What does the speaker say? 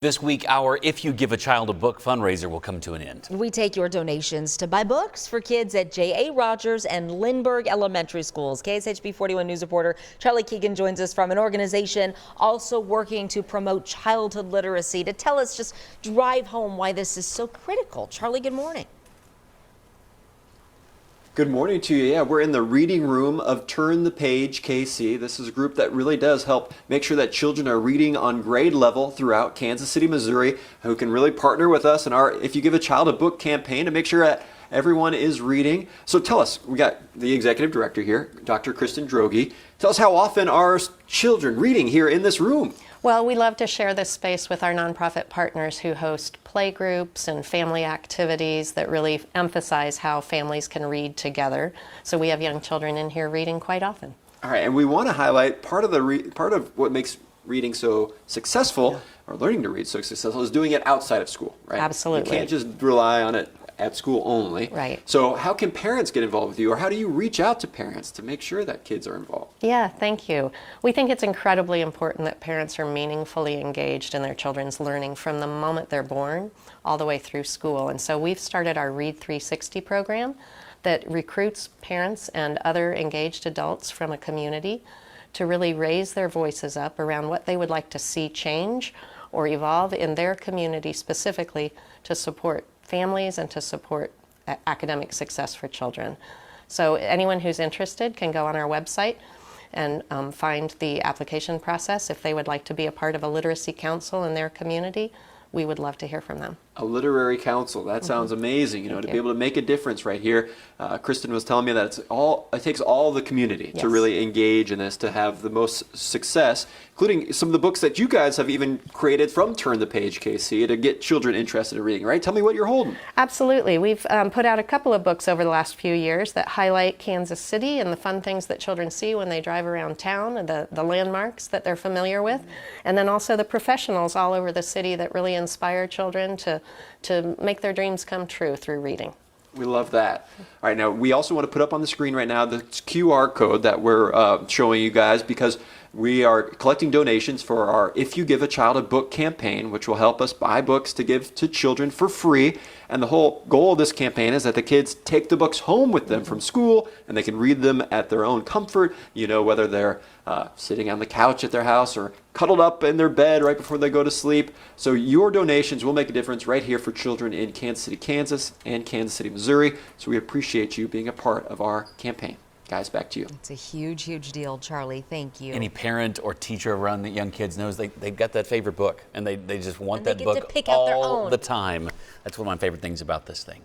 This week, our If You Give a Child a Book fundraiser will come to an end. We take your donations to buy books for kids at J.A. Rogers and Lindbergh Elementary Schools. KSHB 41 News reporter Charlie Keegan joins us from an organization also working to promote childhood literacy to tell us, just drive home why this is so critical. Charlie, good morning. Good morning to you. Yeah, we're in the reading room of Turn the Page KC. This is a group that really does help make sure that children are reading on grade level throughout Kansas City, Missouri, who can really partner with us in our If You Give a Child a Book campaign to make sure that everyone is reading. So tell us, we got the executive director here, Dr. Kristen Droege. Tell us, how often are children reading here in this room? Well, we love to share this space with our nonprofit partners who host play groups and family activities that really emphasize how families can read together. So we have young children in here reading quite often. All right, and we want to highlight part of what makes reading so successful, or learning to read so successful, is doing it outside of school, right? Absolutely. You can't just rely on it at school only. Right. So how can parents get involved with you, or how do you reach out to parents to make sure that kids are involved? Yeah, thank you. We think it's incredibly important that parents are meaningfully engaged in their children's learning from the moment they're born all the way through school. And so we've started our Read 360 program that recruits parents and other engaged adults from a community to really raise their voices up around what they would like to see change or evolve in their community, specifically to support families and to support academic success for children. So anyone who's interested can go on our website and find the application process. If they would like to be a part of a literacy council in their community, we would love to hear from them. A literary council, that sounds amazing, to be able to make a difference right here. Kristen was telling me that it takes all the community to really engage in this, to have the most success, including some of the books that you guys have even created from Turn the Page KC to get children interested in reading, right? Tell me what you're holding. Absolutely. We've put out a couple of books over the last few years that highlight Kansas City and the fun things that children see when they drive around town, and the landmarks that they're familiar with, and then also the professionals all over the city that really inspire children to make their dreams come true through reading. We love that. All right, now we also want to put up on the screen right now the QR code that we're showing you guys, because we are collecting donations for our If You Give a Child a Book campaign, which will help us buy books to give to children for free. And the whole goal of this campaign is that the kids take the books home with them from school, and they can read them at their own comfort, whether they're sitting on the couch at their house or cuddled up in their bed right before they go to sleep. So your donations will make a difference right here for children in Kansas City, Kansas, and Kansas City, Missouri. So we appreciate you being a part of our campaign. Guys, back to you. It's a huge, huge deal, Charlie. Thank you. Any parent or teacher around the young kids knows they've got that favorite book, and they just want And they that get book to pick out their all own. the time. That's one of my favorite things about this thing.